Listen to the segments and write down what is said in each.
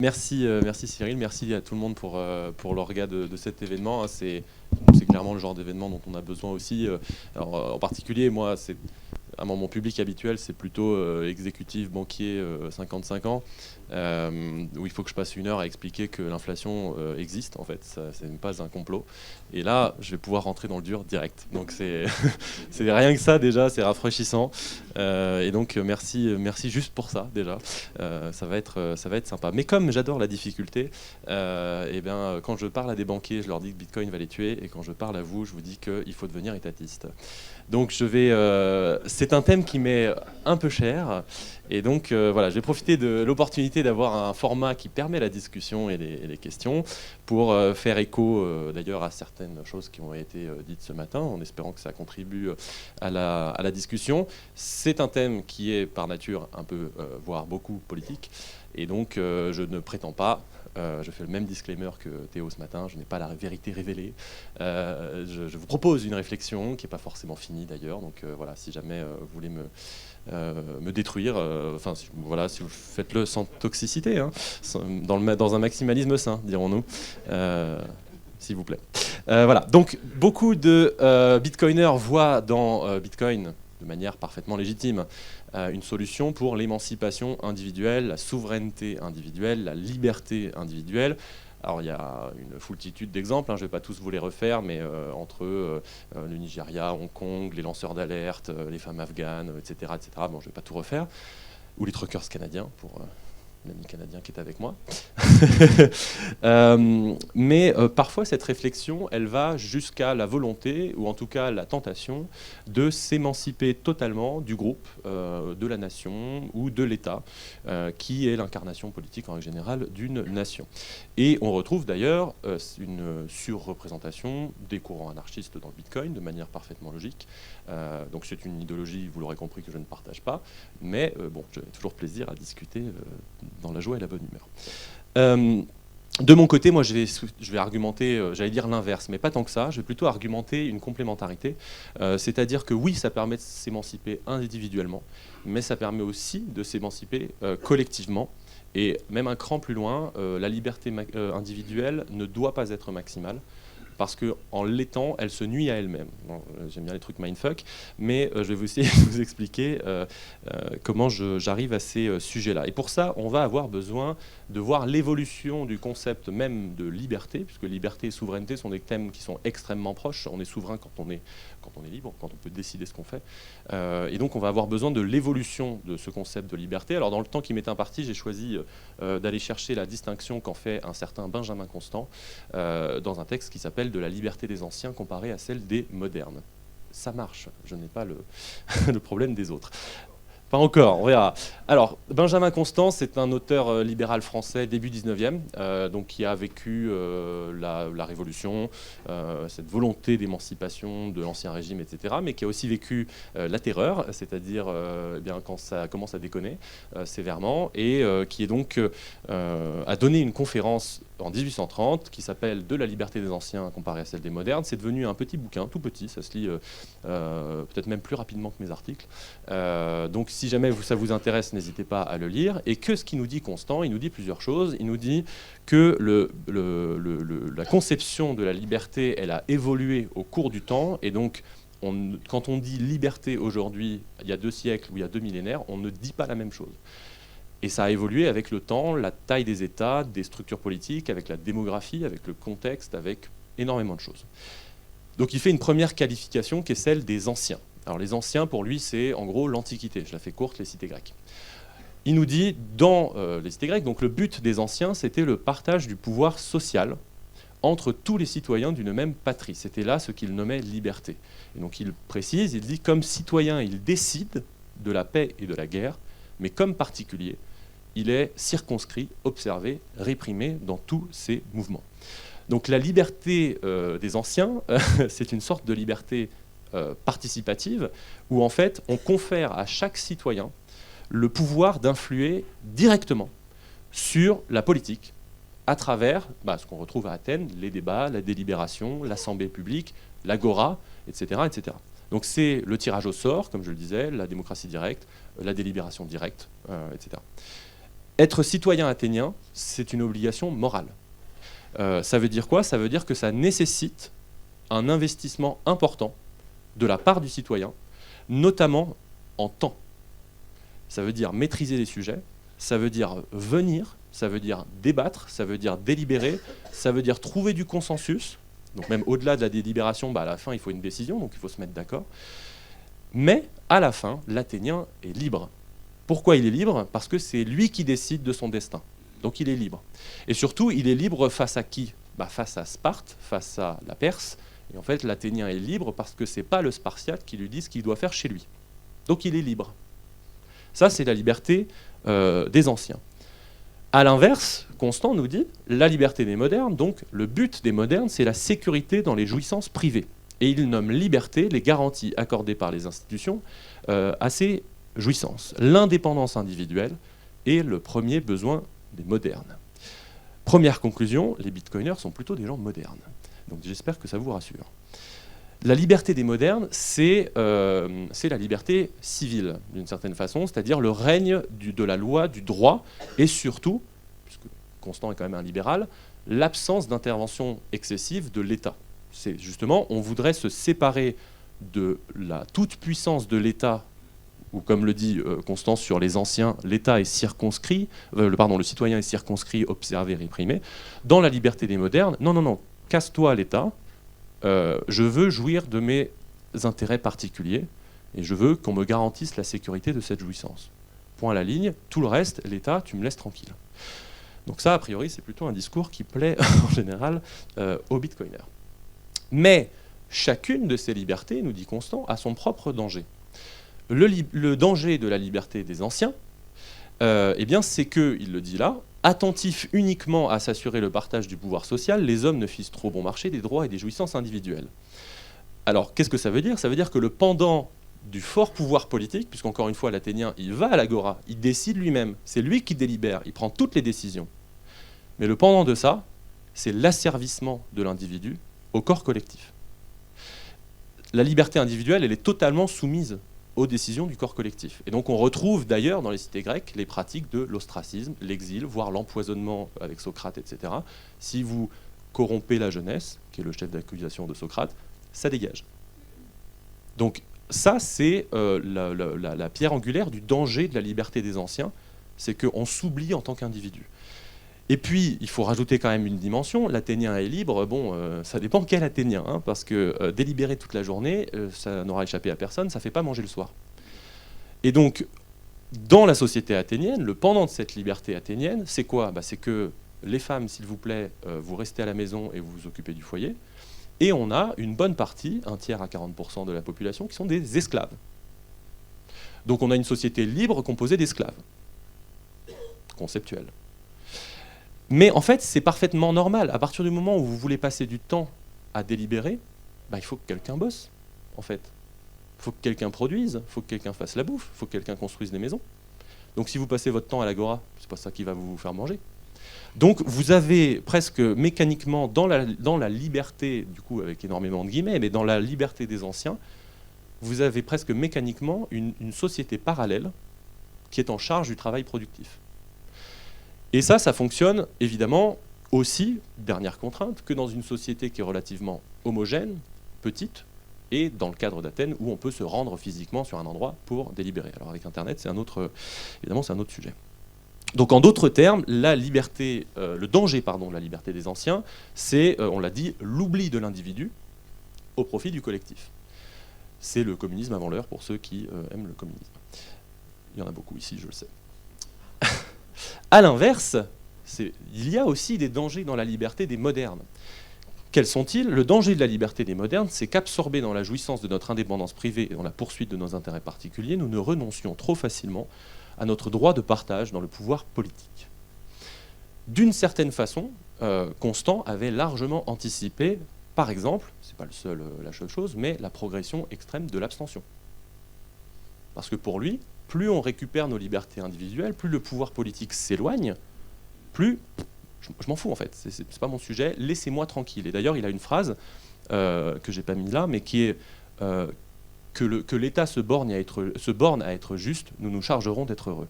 Merci Cyril, merci à tout le monde pour l'orga de cet événement. C'est clairement le genre d'événement dont on a besoin aussi. Alors, en particulier, moi, mon public habituel, c'est plutôt exécutif, banquier, 55 ans, où il faut que je passe 1 heure à expliquer que l'inflation existe, en fait, c'est même pas un complot. Et là, je vais pouvoir rentrer dans le dur direct. Donc c'est rien que ça déjà, c'est rafraîchissant. Et donc merci juste pour ça déjà. Ça va être sympa. Mais comme j'adore la difficulté, et bien, quand je parle à des banquiers, je leur dis que Bitcoin va les tuer, et quand je parle à vous, je vous dis qu'il faut devenir étatiste. Donc c'est un thème qui m'est un peu cher, et donc voilà, je vais profiter de l'opportunité d'avoir un format qui permet la discussion et les questions pour faire écho d'ailleurs à certaines choses qui ont été dites ce matin, en espérant que ça contribue à la discussion. C'est un thème qui est par nature un peu, voire beaucoup politique, et donc je ne prétends pas, je fais le même disclaimer que Théo ce matin, je n'ai pas la vérité révélée. Je vous propose une réflexion qui n'est pas forcément finie d'ailleurs, donc voilà, si jamais vous voulez me détruire, voilà, si vous faites-le sans toxicité, hein, dans un maximalisme sain, dirons-nous, s'il vous plaît. Voilà, donc beaucoup de bitcoiners voient dans Bitcoin, de manière parfaitement légitime, une solution pour l'émancipation individuelle, la souveraineté individuelle, la liberté individuelle. Alors il y a une foultitude d'exemples, hein, je ne vais pas tous vous les refaire, mais entre le Nigeria, Hong Kong, les lanceurs d'alerte, les femmes afghanes, etc., etc. Bon, je ne vais pas tout refaire. Ou les truckers canadiens, pour l'ami canadien qui est avec moi. Mais parfois cette réflexion, elle va jusqu'à la volonté, ou en tout cas la tentation, de s'émanciper totalement du groupe, de la nation ou de l'État, qui est l'incarnation politique en règle générale d'une nation. Et on retrouve d'ailleurs une surreprésentation des courants anarchistes dans le Bitcoin, de manière parfaitement logique. Donc c'est une idéologie, vous l'aurez compris, que je ne partage pas, mais bon, j'ai toujours plaisir à discuter dans la joie et la bonne humeur. De mon côté, moi, je vais argumenter, j'allais dire l'inverse, mais pas tant que ça. Je vais plutôt argumenter une complémentarité. C'est-à-dire que oui, ça permet de s'émanciper individuellement, mais ça permet aussi de s'émanciper collectivement. Et même un cran plus loin, la liberté individuelle ne doit pas être maximale, parce qu'en l'étant, elle se nuit à elle-même. Bon, j'aime bien les trucs mindfuck, mais je vais vous essayer de vous expliquer comment j'arrive à ces sujets-là. Et pour ça, on va avoir besoin de voir l'évolution du concept même de liberté, puisque liberté et souveraineté sont des thèmes qui sont extrêmement proches. On est souverain quand on est libre, quand on peut décider ce qu'on fait. Et donc, on va avoir besoin de l'évolution de ce concept de liberté. Alors, dans le temps qui m'est imparti, j'ai choisi d'aller chercher la distinction qu'en fait un certain Benjamin Constant dans un texte qui s'appelle « De la liberté des anciens comparée à celle des modernes ». Ça marche, je n'ai pas le problème des autres. Pas encore, on verra. Alors, Benjamin Constant, c'est un auteur libéral français début 19e, donc qui a vécu la Révolution, cette volonté d'émancipation de l'Ancien Régime, etc., mais qui a aussi vécu la Terreur, c'est-à-dire eh bien, quand ça commence à déconner sévèrement, et qui est donc a donné une conférence en 1830 qui s'appelle « De la liberté des anciens comparée à celle des modernes ». C'est devenu un petit bouquin, tout petit, ça se lit peut-être même plus rapidement que mes articles. Donc si jamais ça vous intéresse, n'hésitez pas à le lire. Et que ce qu'il nous dit Constant, il nous dit plusieurs choses. Il nous dit que la conception de la liberté, elle a évolué au cours du temps, et donc quand on dit liberté aujourd'hui, il y a 2 siècles ou il y a 2 millénaires, on ne dit pas la même chose. Et ça a évolué avec le temps, la taille des États, des structures politiques, avec la démographie, avec le contexte, avec énormément de choses. Donc il fait une première qualification qui est celle des anciens. Alors les anciens, pour lui, c'est en gros l'Antiquité. Je la fais courte, les cités grecques. Il nous dit, dans les cités grecques, donc le but des anciens, c'était le partage du pouvoir social entre tous les citoyens d'une même patrie. C'était là ce qu'il nommait liberté. Et donc il précise, il dit, comme citoyen, il décide de la paix et de la guerre, mais comme particulier, il est circonscrit, observé, réprimé dans tous ses mouvements. Donc la liberté des anciens, c'est une sorte de liberté participative, où en fait on confère à chaque citoyen le pouvoir d'influer directement sur la politique, à travers ce qu'on retrouve à Athènes, les débats, la délibération, l'assemblée publique, l'agora, etc., etc. Donc c'est le tirage au sort, comme je le disais, la démocratie directe, la délibération directe, etc. Être citoyen athénien, c'est une obligation morale. Ça veut dire quoi? Ça veut dire que ça nécessite un investissement important de la part du citoyen, notamment en temps. Ça veut dire maîtriser les sujets, ça veut dire venir, ça veut dire débattre, ça veut dire délibérer, ça veut dire trouver du consensus. Donc même au-delà de la délibération, à la fin, il faut une décision, donc il faut se mettre d'accord. Mais à la fin, l'Athénien est libre. Pourquoi il est libre? Parce que c'est lui qui décide de son destin. Donc il est libre. Et surtout, il est libre face à qui? Face à Sparte, face à la Perse. Et en fait, l'Athénien est libre parce que ce n'est pas le Spartiate qui lui dit ce qu'il doit faire chez lui. Donc il est libre. Ça, c'est la liberté des anciens. A l'inverse, Constant nous dit, la liberté des modernes, donc le but des modernes, c'est la sécurité dans les jouissances privées. Et il nomme liberté les garanties accordées par les institutions à ces jouissances. L'indépendance individuelle est le premier besoin des modernes. Première conclusion, les bitcoiners sont plutôt des gens modernes. Donc j'espère que ça vous rassure. La liberté des modernes, c'est la liberté civile, d'une certaine façon, c'est-à-dire le règne de la loi, du droit, et surtout, puisque Constant est quand même un libéral, l'absence d'intervention excessive de l'État. C'est justement, on voudrait se séparer de la toute-puissance de l'État, ou comme le dit Constant sur les anciens, l'État est circonscrit, le citoyen est circonscrit, observé, réprimé. Dans la liberté des modernes, non, casse-toi l'État. Je veux jouir de mes intérêts particuliers et je veux qu'on me garantisse la sécurité de cette jouissance. Point à la ligne, tout le reste, l'État, tu me laisses tranquille. Donc ça, a priori, c'est plutôt un discours qui plaît en général aux bitcoiners. Mais chacune de ces libertés, nous dit Constant, a son propre danger. Le danger de la liberté des anciens, c'est que, il le dit là, attentifs uniquement à s'assurer le partage du pouvoir social, les hommes ne fissent trop bon marché des droits et des jouissances individuelles. Alors, qu'est-ce que ça veut dire? Ça veut dire que le pendant du fort pouvoir politique, puisqu'encore une fois, l'Athénien, il va à l'agora, il décide lui-même, c'est lui qui délibère, il prend toutes les décisions. Mais le pendant de ça, c'est l'asservissement de l'individu au corps collectif. La liberté individuelle, elle est totalement soumise aux décisions du corps collectif. Et donc on retrouve d'ailleurs dans les cités grecques les pratiques de l'ostracisme, l'exil, voire l'empoisonnement avec Socrate, etc. Si vous corrompez la jeunesse, qui est le chef d'accusation de Socrate, ça dégage. Donc ça, c'est la pierre angulaire du danger de la liberté des anciens, c'est qu'on s'oublie en tant qu'individu. Et puis, il faut rajouter quand même une dimension, l'Athénien est libre, ça dépend quel Athénien, hein, parce que délibérer toute la journée, ça n'aura échappé à personne, ça ne fait pas manger le soir. Et donc, dans la société athénienne, le pendant de cette liberté athénienne, c'est quoi? C'est que les femmes, s'il vous plaît, vous restez à la maison et vous vous occupez du foyer, et on a une bonne partie, 1 tiers à 40% de la population, qui sont des esclaves. Donc on a une société libre composée d'esclaves, conceptuelle. Mais en fait, c'est parfaitement normal. À partir du moment où vous voulez passer du temps à délibérer, il faut que quelqu'un bosse, en fait. Il faut que quelqu'un produise, il faut que quelqu'un fasse la bouffe, il faut que quelqu'un construise des maisons. Donc si vous passez votre temps à l'agora, c'est pas ça qui va vous faire manger. Donc vous avez presque mécaniquement, dans la liberté, du coup avec énormément de guillemets, mais dans la liberté des anciens, vous avez presque mécaniquement une société parallèle qui est en charge du travail productif. Et ça fonctionne évidemment aussi, dernière contrainte, que dans une société qui est relativement homogène, petite, et dans le cadre d'Athènes, où on peut se rendre physiquement sur un endroit pour délibérer. Alors avec Internet, évidemment, c'est un autre sujet. Donc en d'autres termes, le danger de la liberté des anciens, c'est, on l'a dit, l'oubli de l'individu au profit du collectif. C'est le communisme avant l'heure pour ceux qui aiment le communisme. Il y en a beaucoup ici, je le sais. A l'inverse, il y a aussi des dangers dans la liberté des modernes. Quels sont-ils? Le danger de la liberté des modernes, c'est qu'absorbés dans la jouissance de notre indépendance privée et dans la poursuite de nos intérêts particuliers, nous ne renoncions trop facilement à notre droit de partage dans le pouvoir politique. D'une certaine façon, Constant avait largement anticipé, par exemple, c'est pas la seule chose, mais la progression extrême de l'abstention. Parce que pour lui, plus on récupère nos libertés individuelles, plus le pouvoir politique s'éloigne, plus je m'en fous en fait, c'est pas mon sujet, laissez-moi tranquille. Et d'ailleurs, il a une phrase que j'ai pas mis là, mais qui est que l'État se borne à être juste, nous nous chargerons d'être heureux.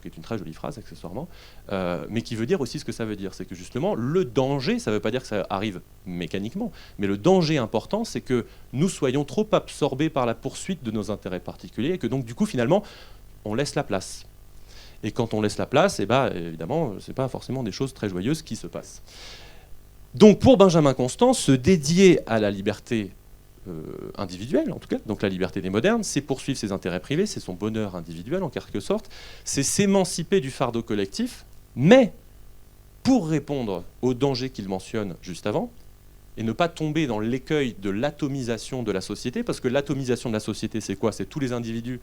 qui est une très jolie phrase accessoirement, mais qui veut dire aussi ce que ça veut dire. C'est que justement, le danger, ça ne veut pas dire que ça arrive mécaniquement, mais le danger important, c'est que nous soyons trop absorbés par la poursuite de nos intérêts particuliers et que donc du coup, finalement, on laisse la place. Et quand on laisse la place, évidemment, ce n'est pas forcément des choses très joyeuses qui se passent. Donc pour Benjamin Constant, se dédier à la liberté individuelle, en tout cas, donc la liberté des modernes, c'est poursuivre ses intérêts privés, c'est son bonheur individuel en quelque sorte, c'est s'émanciper du fardeau collectif, mais pour répondre aux dangers qu'il mentionne juste avant, et ne pas tomber dans l'écueil de l'atomisation de la société, parce que l'atomisation de la société, c'est quoi? C'est tous les individus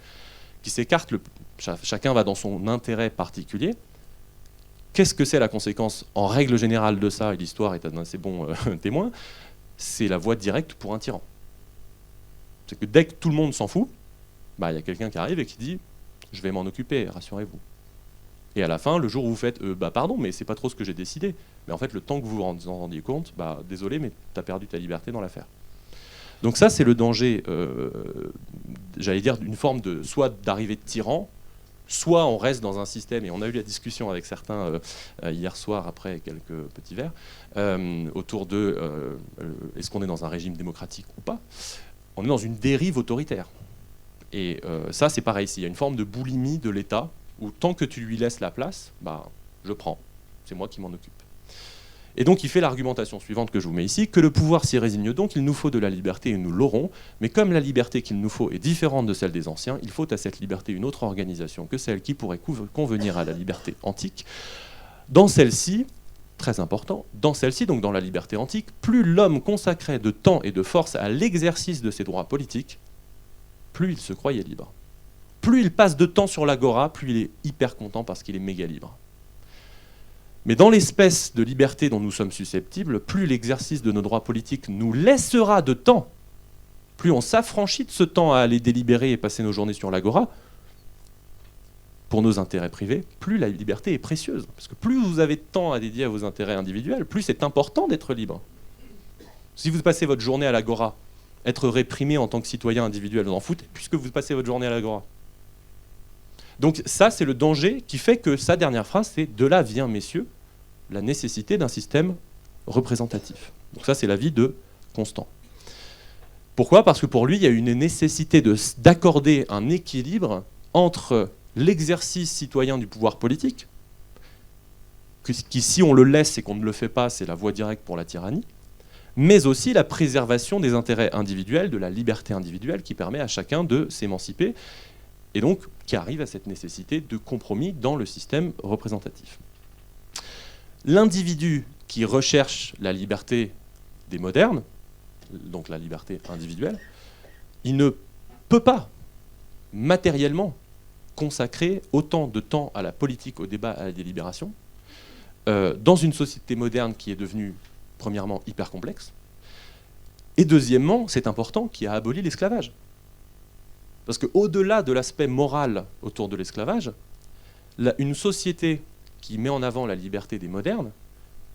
qui s'écartent, chacun va dans son intérêt particulier. Qu'est-ce que c'est la conséquence en règle générale de ça, et l'histoire est un assez bon témoin, c'est la voie directe pour un tyran. C'est que dès que tout le monde s'en fout, il y a quelqu'un qui arrive et qui dit « je vais m'en occuper, rassurez-vous ». Et à la fin, le jour où vous faites « pardon, mais c'est pas trop ce que j'ai décidé », mais en fait, le temps que vous vous en rendiez compte, désolé, mais tu as perdu ta liberté dans l'affaire. Donc ça, c'est le danger, j'allais dire, d'une forme de soit d'arrivée de tyran, soit on reste dans un système, et on a eu la discussion avec certains hier soir après quelques petits verres, autour de est-ce qu'on est dans un régime démocratique ou pas. On est dans une dérive autoritaire. Et ça, c'est pareil, il y a une forme de boulimie de l'État, où tant que tu lui laisses la place, je prends, c'est moi qui m'en occupe. Et donc il fait l'argumentation suivante que je vous mets ici, que le pouvoir s'y résigne donc, il nous faut de la liberté et nous l'aurons, mais comme la liberté qu'il nous faut est différente de celle des anciens, il faut à cette liberté une autre organisation que celle qui pourrait convenir à la liberté antique. Dans celle-ci, très important, dans celle-ci, donc dans la liberté antique, plus l'homme consacrait de temps et de force à l'exercice de ses droits politiques, plus il se croyait libre. Plus il passe de temps sur l'agora, plus il est hyper content parce qu'il est méga libre. Mais dans l'espèce de liberté dont nous sommes susceptibles, plus l'exercice de nos droits politiques nous laissera de temps, plus on s'affranchit de ce temps à aller délibérer et passer nos journées sur l'agora, pour nos intérêts privés, plus la liberté est précieuse. Parce que plus vous avez de temps à dédier à vos intérêts individuels, plus c'est important d'être libre. Si vous passez votre journée à l'agora, être réprimé en tant que citoyen individuel, vous en foutez, puisque vous passez votre journée à l'agora. Donc ça, c'est le danger qui fait que sa dernière phrase, c'est « de là vient, messieurs, la nécessité d'un système représentatif ». Donc ça, c'est l'avis de Constant. Pourquoi? Parce que pour lui, il y a une nécessité d'accorder un équilibre entre l'exercice citoyen du pouvoir politique, qui si on le laisse et qu'on ne le fait pas, c'est la voie directe pour la tyrannie, mais aussi la préservation des intérêts individuels, de la liberté individuelle qui permet à chacun de s'émanciper, et donc qui arrive à cette nécessité de compromis dans le système représentatif. L'individu qui recherche la liberté des modernes, donc la liberté individuelle, il ne peut pas matériellement consacrer autant de temps à la politique, au débat, à la délibération, dans une société moderne qui est devenue, premièrement, hyper complexe, et deuxièmement, c'est important, qui a aboli l'esclavage. Parce qu'au-delà de l'aspect moral autour de l'esclavage, une société qui met en avant la liberté des modernes,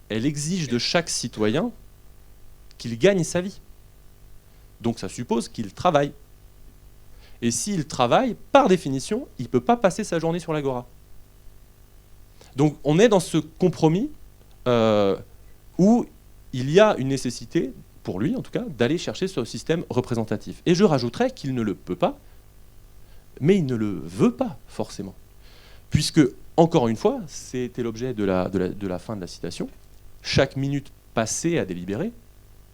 elle exige de chaque citoyen qu'il gagne sa vie. Donc ça suppose qu'il travaille. Et s'il travaille, par définition, il ne peut pas passer sa journée sur l'agora. Donc on est dans ce compromis où il y a une nécessité, pour lui en tout cas, d'aller chercher ce système représentatif. Et je rajouterais qu'il ne le peut pas, mais il ne le veut pas forcément. Puisque, encore une fois, c'était l'objet de la fin de la citation, chaque minute passée à délibérer,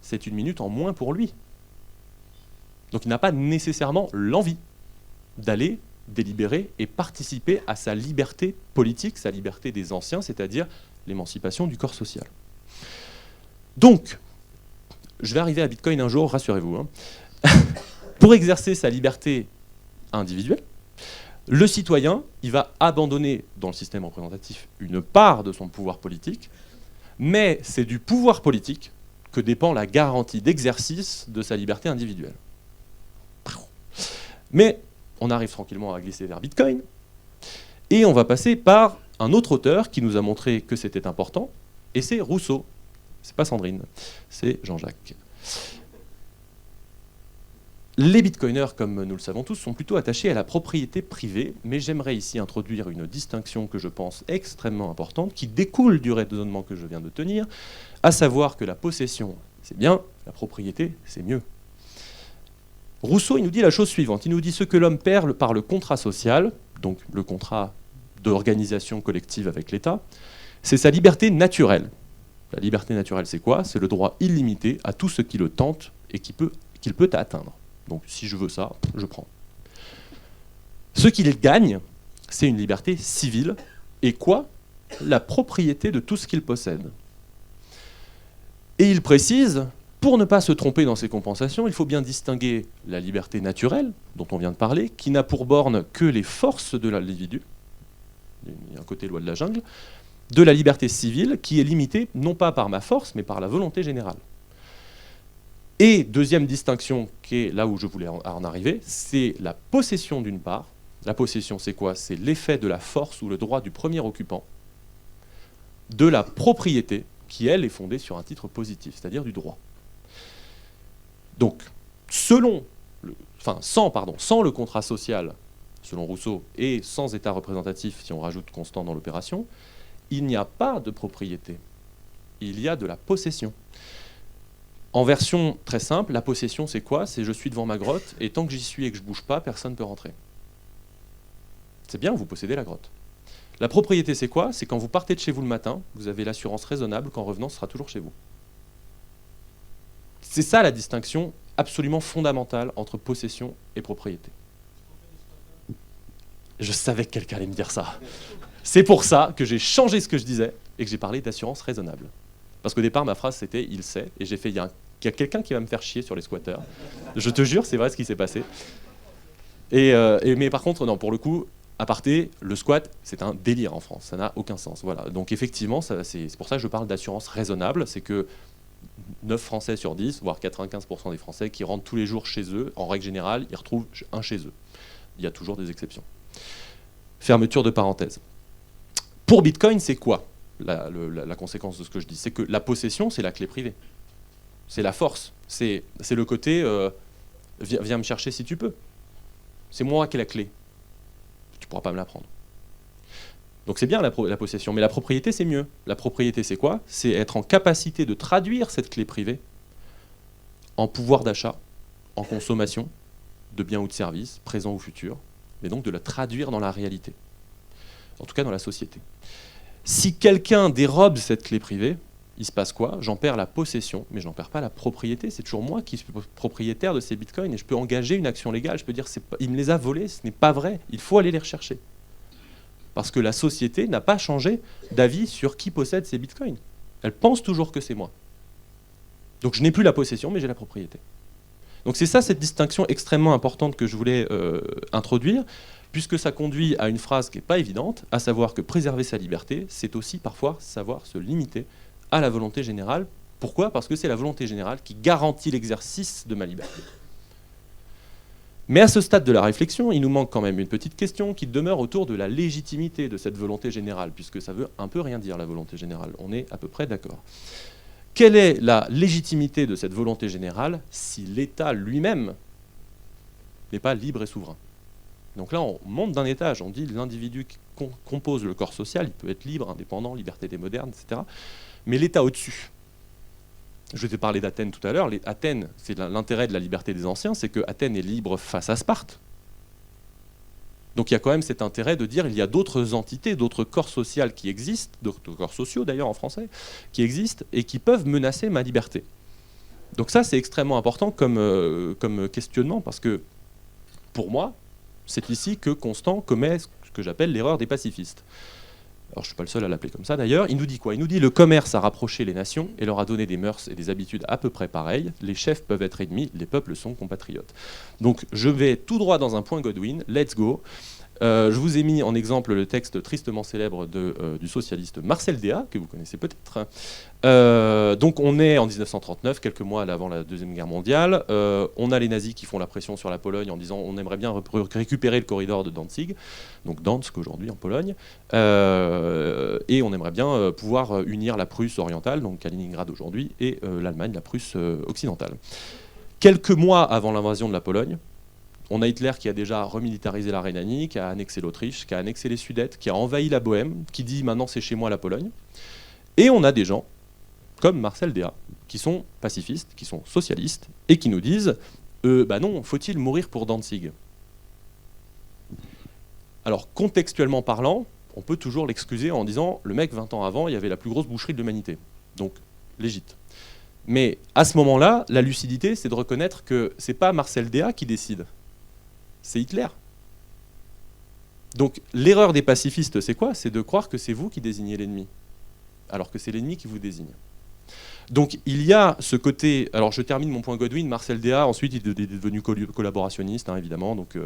c'est une minute en moins pour lui. Donc il n'a pas nécessairement l'envie d'aller délibérer et participer à sa liberté politique, sa liberté des anciens, c'est-à-dire l'émancipation du corps social. Donc, je vais arriver à Bitcoin un jour, rassurez-vous. Pour exercer sa liberté individuelle, le citoyen, il va abandonner dans le système représentatif une part de son pouvoir politique, mais c'est du pouvoir politique que dépend la garantie d'exercice de sa liberté individuelle. Mais on arrive tranquillement à glisser vers Bitcoin, et on va passer par un autre auteur qui nous a montré que c'était important, et c'est Rousseau. C'est pas Sandrine, c'est Jean-Jacques. Les bitcoiners, comme nous le savons tous, sont plutôt attachés à la propriété privée, mais j'aimerais ici introduire une distinction que je pense extrêmement importante, qui découle du raisonnement que je viens de tenir, à savoir que la possession, c'est bien, la propriété, c'est mieux. Rousseau, il nous dit la chose suivante, il nous dit ce que l'homme perd par le contrat social, donc le contrat d'organisation collective avec l'État, c'est sa liberté naturelle. La liberté naturelle, c'est quoi? C'est le droit illimité à tout ce qui le tente et qu'il peut atteindre. Donc si je veux ça, je prends. Ce qu'il gagne, c'est une liberté civile. Et quoi? La propriété de tout ce qu'il possède. Et il précise, pour ne pas se tromper dans ses compensations, il faut bien distinguer la liberté naturelle, dont on vient de parler, qui n'a pour borne que les forces de l'individu, il y a un côté loi de la jungle, de la liberté civile, qui est limitée non pas par ma force, mais par la volonté générale. Et deuxième distinction, qui est là où je voulais en arriver, c'est la possession d'une part. La possession, c'est quoi? C'est l'effet de la force ou le droit du premier occupant, de la propriété, qui elle est fondée sur un titre positif, c'est-à-dire du droit. Donc, sans le contrat social, selon Rousseau, et sans état représentatif, si on rajoute constant dans l'opération, il n'y a pas de propriété, il y a de la possession. En version très simple, la possession, c'est quoi? C'est je suis devant ma grotte, et tant que j'y suis et que je ne bouge pas, personne ne peut rentrer. C'est bien, vous possédez la grotte. La propriété, c'est quoi? C'est quand vous partez de chez vous le matin, vous avez l'assurance raisonnable qu'en revenant, ce sera toujours chez vous. C'est ça la distinction absolument fondamentale entre possession et propriété. Je savais que quelqu'un allait me dire ça. C'est pour ça que j'ai changé ce que je disais et que j'ai parlé d'assurance raisonnable. Parce qu'au départ, ma phrase, c'était « il sait », et j'ai fait « il y a quelqu'un qui va me faire chier sur les squatteurs ». Je te jure, c'est vrai ce qui s'est passé. Mais par contre, non, pour le coup, aparté, le squat, c'est un délire en France, ça n'a aucun sens. Voilà. Donc effectivement, c'est pour ça que je parle d'assurance raisonnable, c'est que 9 Français sur 10, voire 95% des Français qui rentrent tous les jours chez eux, en règle générale, ils retrouvent un chez eux. Il y a toujours des exceptions. Fermeture de parenthèse. Pour Bitcoin, c'est quoi la conséquence de ce que je dis? C'est que la possession, c'est la clé privée. C'est la force. C'est le côté viens me chercher si tu peux. C'est moi qui ai la clé. Tu ne pourras pas me la prendre. Donc c'est bien la possession, mais la propriété, c'est mieux. La propriété, c'est quoi? C'est être en capacité de traduire cette clé privée en pouvoir d'achat, en consommation de biens ou de services, présents ou futurs, mais donc de la traduire dans la réalité. En tout cas dans la société. Si quelqu'un dérobe cette clé privée, il se passe quoi? J'en perds la possession, mais je n'en perds pas la propriété. C'est toujours moi qui suis propriétaire de ces bitcoins et je peux engager une action légale. Je peux dire, il me les a volés, ce n'est pas vrai. Il faut aller les rechercher. Parce que la société n'a pas changé d'avis sur qui possède ces bitcoins. Elle pense toujours que c'est moi. Donc je n'ai plus la possession, mais j'ai la propriété. Donc c'est ça cette distinction extrêmement importante que je voulais introduire, puisque ça conduit à une phrase qui n'est pas évidente, à savoir que préserver sa liberté, c'est aussi parfois savoir se limiter à la volonté générale. Pourquoi? Parce que c'est la volonté générale qui garantit l'exercice de ma liberté. Mais à ce stade de la réflexion, il nous manque quand même une petite question qui demeure autour de la légitimité de cette volonté générale, puisque ça veut un peu rien dire, la volonté générale. On est à peu près d'accord. Quelle est la légitimité de cette volonté générale si l'État lui-même n'est pas libre et souverain? Donc là, on monte d'un étage, on dit l'individu qui compose le corps social, il peut être libre, indépendant, liberté des modernes, etc. Mais l'État au-dessus. Je vais te parler d'Athènes tout à l'heure. Athènes, c'est l'intérêt de la liberté des anciens, c'est que Athènes est libre face à Sparte. Donc il y a quand même cet intérêt de dire qu'il y a d'autres entités, d'autres corps sociaux qui existent, d'autres corps sociaux d'ailleurs en français, qui existent et qui peuvent menacer ma liberté. Donc ça, c'est extrêmement important comme questionnement, parce que pour moi, c'est ici que Constant commet ce que j'appelle l'erreur des pacifistes. Alors je ne suis pas le seul à l'appeler comme ça d'ailleurs. Il nous dit quoi? Il nous dit le commerce a rapproché les nations et leur a donné des mœurs et des habitudes à peu près pareilles. Les chefs peuvent être ennemis, les peuples sont compatriotes. Donc je vais tout droit dans un point Godwin, let's go. Je vous ai mis en exemple le texte tristement célèbre du socialiste Marcel Déat, que vous connaissez peut-être. Donc on est en 1939, quelques mois avant la Deuxième Guerre mondiale. On a les nazis qui font la pression sur la Pologne en disant on aimerait bien récupérer le corridor de Danzig, donc Dansk aujourd'hui en Pologne, et on aimerait bien pouvoir unir la Prusse orientale, donc Kaliningrad aujourd'hui, et l'Allemagne, la Prusse occidentale. Quelques mois avant l'invasion de la Pologne, on a Hitler qui a déjà remilitarisé la Rhénanie, qui a annexé l'Autriche, qui a annexé les Sudètes, qui a envahi la Bohème, qui dit maintenant c'est chez moi la Pologne. Et on a des gens, comme Marcel Déat, qui sont pacifistes, qui sont socialistes, et qui nous disent bah non, faut-il mourir pour Danzig? Alors, contextuellement parlant, on peut toujours l'excuser en disant le mec, 20 ans avant, il y avait la plus grosse boucherie de l'humanité. Donc, légitime. Mais à ce moment-là, la lucidité, c'est de reconnaître que c'est pas Marcel Déat qui décide, c'est Hitler. Donc, l'erreur des pacifistes, c'est quoi? C'est de croire que c'est vous qui désignez l'ennemi, alors que c'est l'ennemi qui vous désigne. Donc il y a ce côté, alors je termine mon point Godwin, Marcel Déat, ensuite il est devenu collaborationniste, hein, évidemment, donc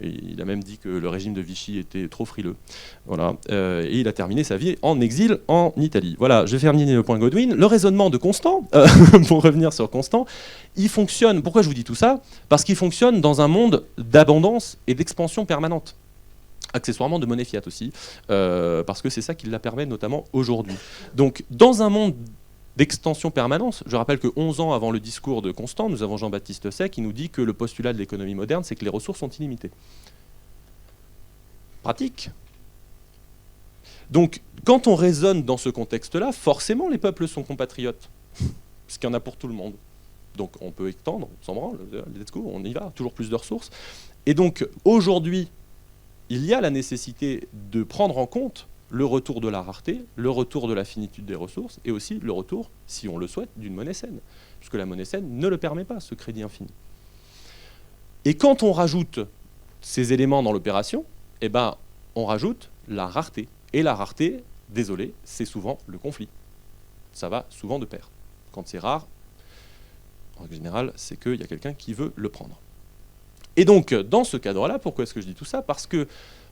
il a même dit que le régime de Vichy était trop frileux, voilà, et il a terminé sa vie en exil en Italie. Voilà, je vais terminer le point Godwin. Le raisonnement de Constant, pour revenir sur Constant, il fonctionne, pourquoi je vous dis tout ça? Parce qu'il fonctionne dans un monde d'abondance et d'expansion permanente. Accessoirement de monnaie fiat aussi, parce que c'est ça qui la permet notamment aujourd'hui. Donc dans un monde d'extension permanente, je rappelle que 11 ans avant le discours de Constant, nous avons Jean-Baptiste Say qui nous dit que le postulat de l'économie moderne, c'est que les ressources sont illimitées. Pratique. Donc quand on raisonne dans ce contexte-là, forcément les peuples sont compatriotes, parce qu'il y en a pour tout le monde. Donc on peut étendre, on s'en branle, let's go, on y va, toujours plus de ressources. Et donc aujourd'hui, il y a la nécessité de prendre en compte le retour de la rareté, le retour de la finitude des ressources, et aussi le retour, si on le souhaite, d'une monnaie saine, puisque la monnaie saine ne le permet pas, ce crédit infini. Et quand on rajoute ces éléments dans l'opération, eh ben, on rajoute la rareté. Et la rareté, désolé, c'est souvent le conflit. Ça va souvent de pair. Quand c'est rare, en règle générale, c'est qu'il y a quelqu'un qui veut le prendre. Et donc, dans ce cadre-là, pourquoi est-ce que je dis tout ça? Parce que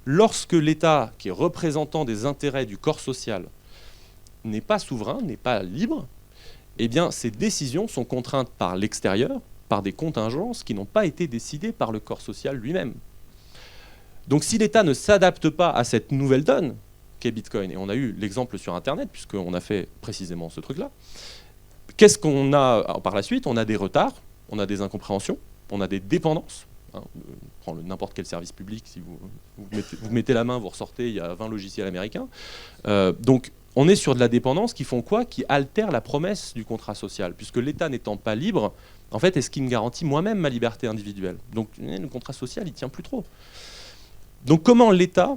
lorsque l'État, qui est représentant des intérêts du corps social, n'est pas souverain, n'est pas libre, eh bien, ces décisions sont contraintes par l'extérieur, par des contingences qui n'ont pas été décidées par le corps social lui-même. Donc, si l'État ne s'adapte pas à cette nouvelle donne qu'est Bitcoin, et on a eu l'exemple sur Internet, puisqu'on a fait précisément ce truc-là, qu'est-ce qu'on a par la suite? On a des retards, on a des incompréhensions, on a des dépendances. Prends n'importe quel service public, si vous mettez la main, vous ressortez, il y a 20 logiciels américains. Donc on est sur de la dépendance qui font quoi? Qui altère la promesse du contrat social, puisque l'État n'étant pas libre, en fait, est-ce qu'il me garantit moi-même ma liberté individuelle? Donc le contrat social, il tient plus trop. Donc comment l'État,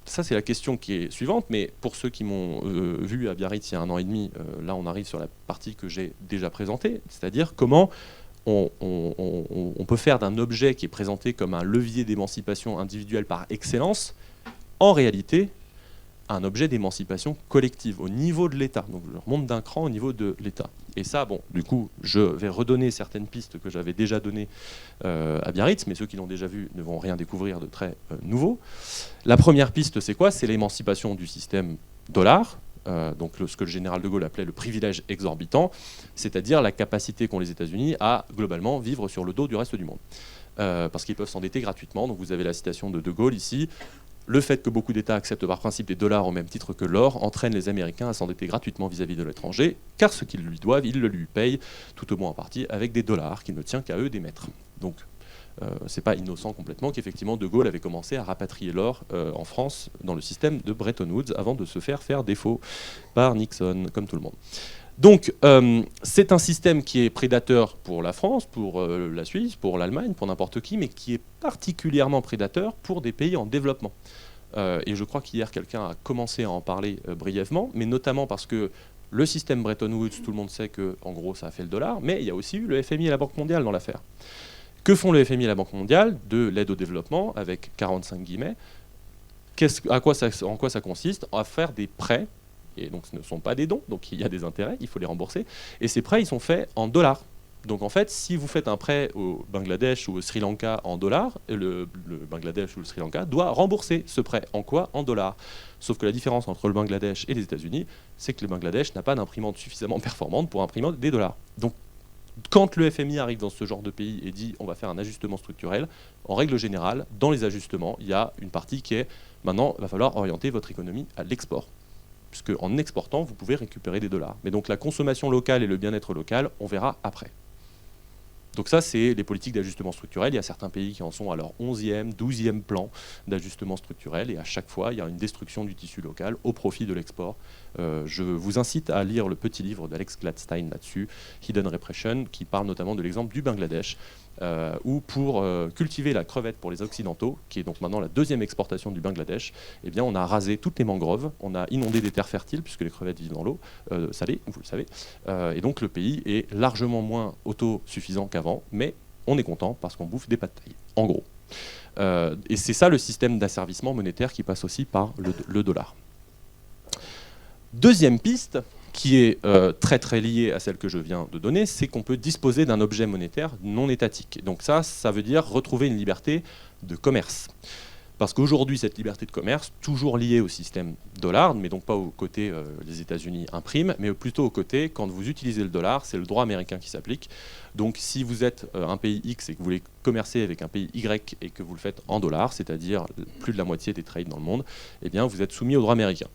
ça c'est la question qui est suivante, mais pour ceux qui m'ont vu à Biarritz il y a 1 an et demi, là on arrive sur la partie que j'ai déjà présentée, c'est-à-dire comment on peut faire d'un objet qui est présenté comme un levier d'émancipation individuelle par excellence, en réalité, un objet d'émancipation collective au niveau de l'État. Donc je remonte d'un cran au niveau de l'État. Et ça, bon, du coup, je vais redonner certaines pistes que j'avais déjà données à Biarritz, mais ceux qui l'ont déjà vu ne vont rien découvrir de très nouveau. La première piste, c'est quoi? C'est l'émancipation du système dollar. Donc ce que le général de Gaulle appelait le privilège exorbitant, c'est-à-dire la capacité qu'ont les États-Unis à globalement vivre sur le dos du reste du monde. Parce qu'ils peuvent s'endetter gratuitement. Donc vous avez la citation de Gaulle ici. Le fait que beaucoup d'États acceptent par principe des dollars au même titre que l'or entraîne les Américains à s'endetter gratuitement vis-à-vis de l'étranger, car ce qu'ils lui doivent, ils le lui payent, tout au moins en partie, avec des dollars qu'il ne tient qu'à eux d'émettre. Donc c'est pas innocent complètement qu'effectivement De Gaulle avait commencé à rapatrier l'or en France dans le système de Bretton Woods avant de se faire défaut par Nixon, comme tout le monde. Donc c'est un système qui est prédateur pour la France, pour la Suisse, pour l'Allemagne, pour n'importe qui, mais qui est particulièrement prédateur pour des pays en développement. Et je crois qu'hier quelqu'un a commencé à en parler brièvement, mais notamment parce que le système Bretton Woods, tout le monde sait que en gros ça a fait le dollar, mais il y a aussi eu le FMI et la Banque mondiale dans l'affaire. Que font le FMI et la Banque mondiale? De l'aide au développement, avec 45 guillemets. En quoi ça consiste? À faire des prêts, et donc ce ne sont pas des dons, donc il y a des intérêts, il faut les rembourser, et ces prêts, ils sont faits en dollars. Donc en fait, si vous faites un prêt au Bangladesh ou au Sri Lanka en dollars, le Bangladesh ou le Sri Lanka doit rembourser ce prêt. En quoi? En dollars. Sauf que la différence entre le Bangladesh et les États-Unis, c'est que le Bangladesh n'a pas d'imprimante suffisamment performante pour imprimer des dollars. Donc quand le FMI arrive dans ce genre de pays et dit on va faire un ajustement structurel, en règle générale, dans les ajustements, il y a une partie qui est maintenant, il va falloir orienter votre économie à l'export. Puisque en exportant, vous pouvez récupérer des dollars. Mais donc la consommation locale et le bien-être local, on verra après. Donc ça, c'est les politiques d'ajustement structurel. Il y a certains pays qui en sont à leur 11e, 12e plan d'ajustement structurel, et à chaque fois, il y a une destruction du tissu local au profit de l'export. Je vous incite à lire le petit livre d'Alex Gladstein là-dessus, Hidden Repression, qui parle notamment de l'exemple du Bangladesh, où pour cultiver la crevette pour les Occidentaux, qui est donc maintenant la deuxième exportation du Bangladesh, eh bien, on a rasé toutes les mangroves, on a inondé des terres fertiles, puisque les crevettes vivent dans l'eau salée, vous le savez, et donc le pays est largement moins autosuffisant qu'avant, mais on est content parce qu'on bouffe des pâtes de taille, en gros. Et c'est ça le système d'asservissement monétaire qui passe aussi par le dollar. Deuxième piste, qui est très très liée à celle que je viens de donner, c'est qu'on peut disposer d'un objet monétaire non étatique. Donc ça veut dire retrouver une liberté de commerce. Parce qu'aujourd'hui, cette liberté de commerce, toujours liée au système dollar, mais donc pas au côté les États-Unis impriment, mais plutôt au côté, quand vous utilisez le dollar, c'est le droit américain qui s'applique. Donc si vous êtes un pays X et que vous voulez commercer avec un pays Y et que vous le faites en dollars, c'est-à-dire plus de la moitié des trades dans le monde, eh bien vous êtes soumis au droit américain.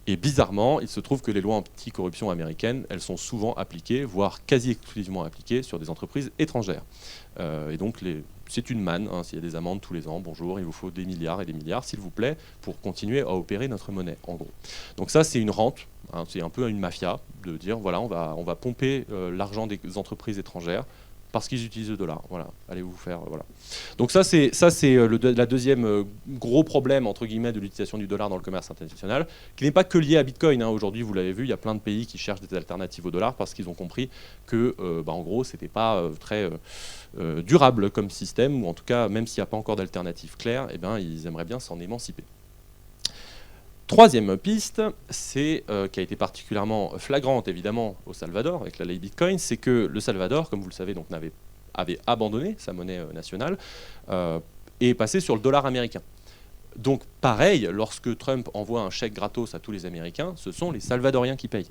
Et bizarrement, il se trouve que les lois anti-corruption américaines, elles sont souvent appliquées, voire quasi exclusivement appliquées sur des entreprises étrangères. Et donc, c'est une manne, hein, s'il y a des amendes tous les ans, bonjour, il vous faut des milliards et des milliards, s'il vous plaît, pour continuer à opérer notre monnaie, en gros. Donc ça, c'est une rente, hein, c'est un peu une mafia, de dire, voilà, on va pomper l'argent des entreprises étrangères, parce qu'ils utilisent le dollar. Voilà, allez vous faire. Voilà. Donc ça c'est la deuxième gros problème entre guillemets de l'utilisation du dollar dans le commerce international, qui n'est pas que lié à Bitcoin. Hein. Aujourd'hui, vous l'avez vu, il y a plein de pays qui cherchent des alternatives au dollar parce qu'ils ont compris que, en gros, c'était pas très durable comme système, ou en tout cas, même s'il n'y a pas encore d'alternative claire, eh ben, ils aimeraient bien s'en émanciper. Troisième piste, qui a été particulièrement flagrante évidemment au Salvador avec la ley Bitcoin, c'est que le Salvador, comme vous le savez, donc, avait abandonné sa monnaie nationale et est passé sur le dollar américain. Donc pareil, lorsque Trump envoie un chèque gratos à tous les Américains, ce sont les Salvadoriens qui payent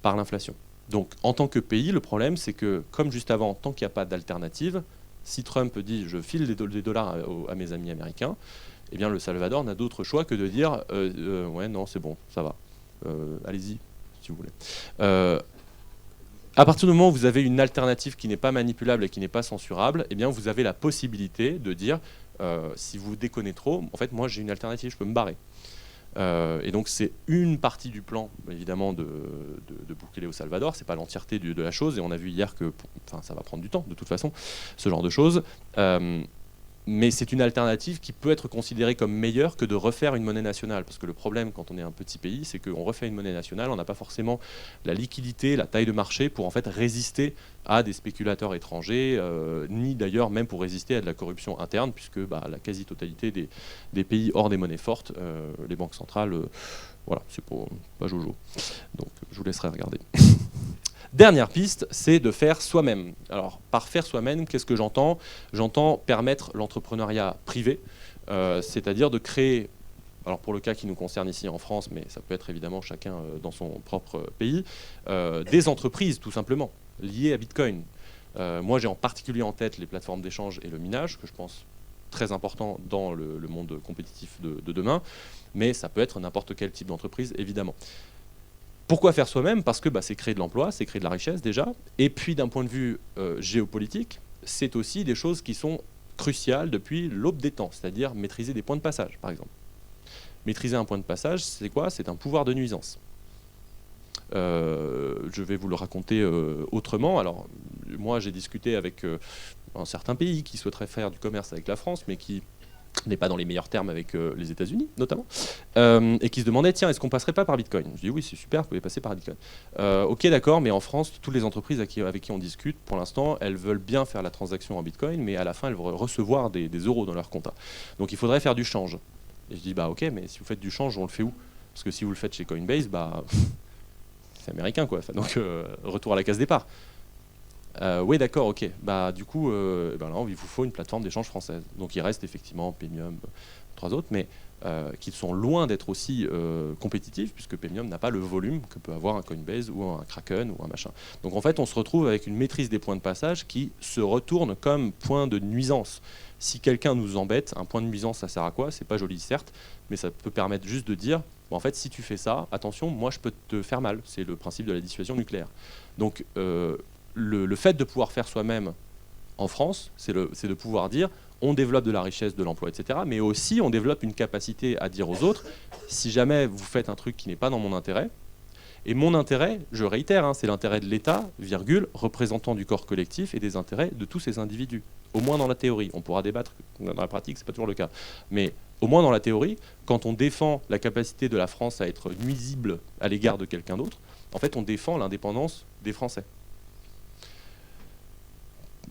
par l'inflation. Donc en tant que pays, le problème c'est que, comme juste avant, tant qu'il n'y a pas d'alternative, si Trump dit je file des dollars à mes amis américains, eh bien, le Salvador n'a d'autre choix que de dire ouais, non, c'est bon, ça va. Allez-y, si vous voulez. À partir du moment où vous avez une alternative qui n'est pas manipulable et qui n'est pas censurable, eh bien, vous avez la possibilité de dire si vous déconnez trop, en fait, moi, j'ai une alternative, je peux me barrer. Et donc, c'est une partie du plan, évidemment, de Bukele au Salvador. C'est pas l'entièreté de la chose. Et on a vu hier que ça va prendre du temps, de toute façon, ce genre de choses. Mais c'est une alternative qui peut être considérée comme meilleure que de refaire une monnaie nationale. Parce que le problème, quand on est un petit pays, c'est qu'on refait une monnaie nationale, on n'a pas forcément la liquidité, la taille de marché pour en fait résister à des spéculateurs étrangers, ni d'ailleurs même pour résister à de la corruption interne, puisque la quasi-totalité des pays hors des monnaies fortes, les banques centrales, voilà, c'est pas jojo. Donc je vous laisserai regarder. Dernière piste, c'est de faire soi-même. Alors, par faire soi-même, qu'est-ce que j'entends ? J'entends permettre l'entrepreneuriat privé, c'est-à-dire de créer, alors pour le cas qui nous concerne ici en France, mais ça peut être évidemment chacun dans son propre pays, des entreprises tout simplement, liées à Bitcoin. Moi, j'ai en particulier en tête les plateformes d'échange et le minage, que je pense très important dans le monde compétitif de demain, mais ça peut être n'importe quel type d'entreprise, évidemment. Pourquoi faire soi-même ? Parce que c'est créer de l'emploi, c'est créer de la richesse déjà. Et puis d'un point de vue géopolitique, c'est aussi des choses qui sont cruciales depuis l'aube des temps, c'est-à-dire maîtriser des points de passage, par exemple. Maîtriser un point de passage, c'est quoi ? C'est un pouvoir de nuisance. Je vais vous le raconter autrement. Alors, moi, j'ai discuté avec un certain pays qui souhaiterait faire du commerce avec la France, mais qui n'est pas dans les meilleurs termes avec les États-Unis, notamment, et qui se demandait, tiens, est-ce qu'on passerait pas par Bitcoin ? Je dis oui, c'est super, vous pouvez passer par Bitcoin. Ok, d'accord, mais en France, toutes les entreprises avec qui on discute, pour l'instant, elles veulent bien faire la transaction en Bitcoin, mais à la fin, elles vont recevoir des euros dans leur compta. Donc il faudrait faire du change. Et je dis, ok, mais si vous faites du change, on le fait où ? Parce que si vous le faites chez Coinbase, c'est américain, quoi. Donc retour à la case départ. Oui, d'accord, ok. Du coup, là, il vous faut une plateforme d'échange française. Donc il reste effectivement Paymium, 3 autres, mais qui sont loin d'être aussi compétitifs, puisque Paymium n'a pas le volume que peut avoir un Coinbase ou un Kraken ou un machin. Donc en fait, on se retrouve avec une maîtrise des points de passage qui se retourne comme point de nuisance. Si quelqu'un nous embête, un point de nuisance, ça sert à quoi ? C'est pas joli, certes, mais ça peut permettre juste de dire, en fait, si tu fais ça, attention, moi, je peux te faire mal. C'est le principe de la dissuasion nucléaire. Donc le fait de pouvoir faire soi-même en France, c'est de pouvoir dire on développe de la richesse, de l'emploi, etc. Mais aussi on développe une capacité à dire aux autres, si jamais vous faites un truc qui n'est pas dans mon intérêt, et mon intérêt, je réitère, hein, c'est l'intérêt de l'État, virgule, représentant du corps collectif et des intérêts de tous ces individus. Au moins dans la théorie. On pourra débattre, dans la pratique, ce n'est pas toujours le cas. Mais au moins dans la théorie, quand on défend la capacité de la France à être nuisible à l'égard de quelqu'un d'autre, en fait, on défend l'indépendance des Français.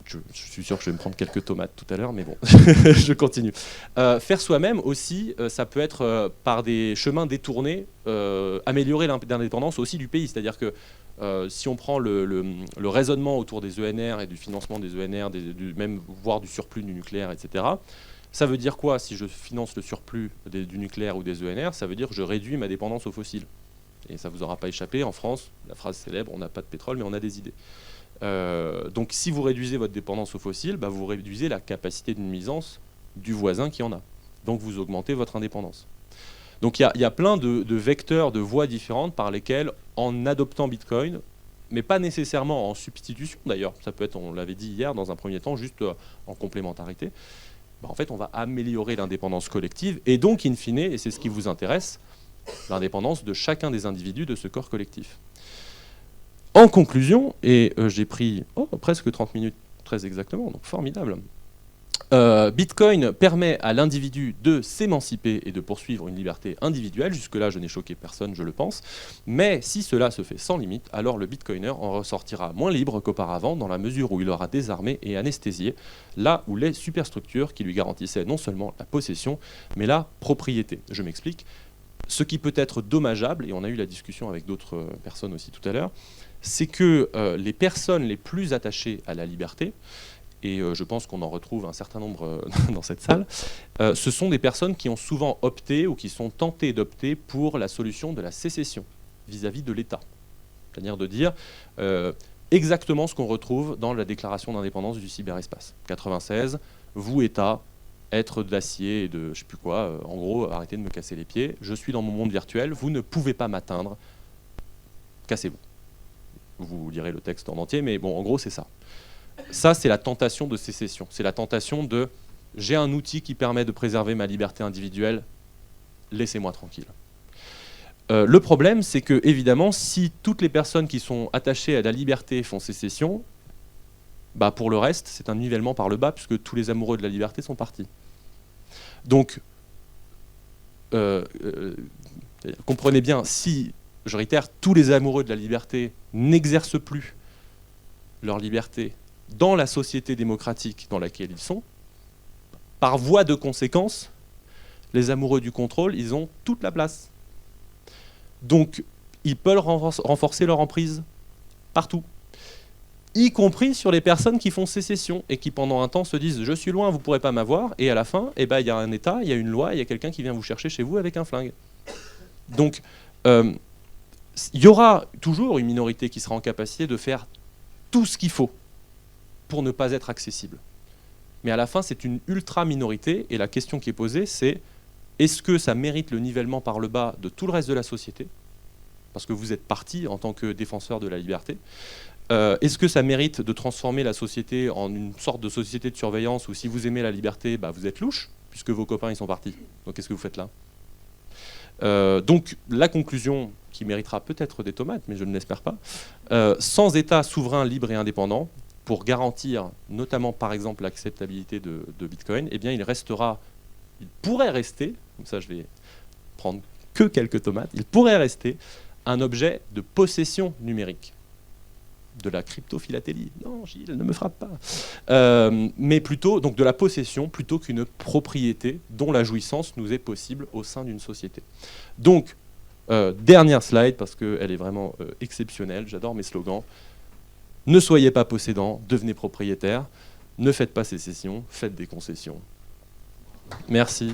Je suis sûr que je vais me prendre quelques tomates tout à l'heure, mais bon, je continue. Faire soi-même aussi, ça peut être par des chemins détournés, améliorer l'indépendance aussi du pays. C'est-à-dire que si on prend le raisonnement autour des ENR et du financement des ENR, même voire du surplus du nucléaire, etc., ça veut dire quoi si je finance le surplus du nucléaire ou des ENR? Ça veut dire que je réduis ma dépendance aux fossiles. Et ça ne vous aura pas échappé, en France, la phrase célèbre, on n'a pas de pétrole, mais on a des idées. Donc si vous réduisez votre dépendance aux fossiles, bah, vous réduisez la capacité de nuisance du voisin qui en a. Donc vous augmentez votre indépendance. Donc il y a plein de vecteurs, de voies différentes par lesquelles, en adoptant Bitcoin, mais pas nécessairement en substitution d'ailleurs, ça peut être, on l'avait dit hier, dans un premier temps, juste en complémentarité, bah, en fait on va améliorer l'indépendance collective et donc in fine, et c'est ce qui vous intéresse, l'indépendance de chacun des individus de ce corps collectif. En conclusion, et j'ai pris presque 30 minutes très exactement, donc formidable, Bitcoin permet à l'individu de s'émanciper et de poursuivre une liberté individuelle. Jusque-là, je n'ai choqué personne, je le pense. Mais si cela se fait sans limite, alors le Bitcoiner en ressortira moins libre qu'auparavant, dans la mesure où il aura désarmé et anesthésié là où les superstructures qui lui garantissaient non seulement la possession, mais la propriété. Je m'explique. Ce qui peut être dommageable, et on a eu la discussion avec d'autres personnes aussi tout à l'heure, c'est que les personnes les plus attachées à la liberté, et je pense qu'on en retrouve un certain nombre dans cette salle, ce sont des personnes qui ont souvent opté ou qui sont tentées d'opter pour la solution de la sécession vis-à-vis de l'État. C'est-à-dire de dire exactement ce qu'on retrouve dans la déclaration d'indépendance du cyberespace. 96, vous, État, être d'acier et de je ne sais plus quoi, en gros, arrêtez de me casser les pieds, je suis dans mon monde virtuel, vous ne pouvez pas m'atteindre, cassez-vous. Vous lirez le texte en entier, mais bon, en gros, c'est ça. Ça, c'est la tentation de sécession. C'est la tentation de « j'ai un outil qui permet de préserver ma liberté individuelle, laissez-moi tranquille ». Le problème, c'est que, évidemment, si toutes les personnes qui sont attachées à la liberté font sécession, bah pour le reste, c'est un nivellement par le bas, puisque tous les amoureux de la liberté sont partis. Donc, comprenez bien, si, je réitère, tous les amoureux de la liberté n'exercent plus leur liberté dans la société démocratique dans laquelle ils sont, par voie de conséquence, les amoureux du contrôle, ils ont toute la place. Donc, ils peuvent renforcer leur emprise partout, y compris sur les personnes qui font sécession et qui, pendant un temps, se disent « je suis loin, vous ne pourrez pas m'avoir », et à la fin, eh ben, y a un État, il y a une loi, il y a quelqu'un qui vient vous chercher chez vous avec un flingue. Donc, il y aura toujours une minorité qui sera en capacité de faire tout ce qu'il faut pour ne pas être accessible. Mais à la fin, c'est une ultra-minorité, et la question qui est posée, c'est est-ce que ça mérite le nivellement par le bas de tout le reste de la société? Parce que vous êtes parti en tant que défenseur de la liberté. Est-ce que ça mérite de transformer la société en une sorte de société de surveillance où si vous aimez la liberté, bah, vous êtes louche, puisque vos copains ils sont partis. Donc qu'est-ce que vous faites là? Donc la conclusion, qui méritera peut-être des tomates, mais je ne l'espère pas, sans État souverain, libre et indépendant, pour garantir notamment par exemple l'acceptabilité de Bitcoin, eh bien il pourrait rester, comme ça je vais prendre que quelques tomates, il pourrait rester un objet de possession numérique. De la crypto-philatélie. Non, Gilles, ne me frappe pas. Mais plutôt donc de la possession plutôt qu'une propriété dont la jouissance nous est possible au sein d'une société. Donc, dernière slide, parce qu'elle est vraiment exceptionnelle, j'adore mes slogans. Ne soyez pas possédants, devenez propriétaires. Ne faites pas sécession, faites des concessions. Merci.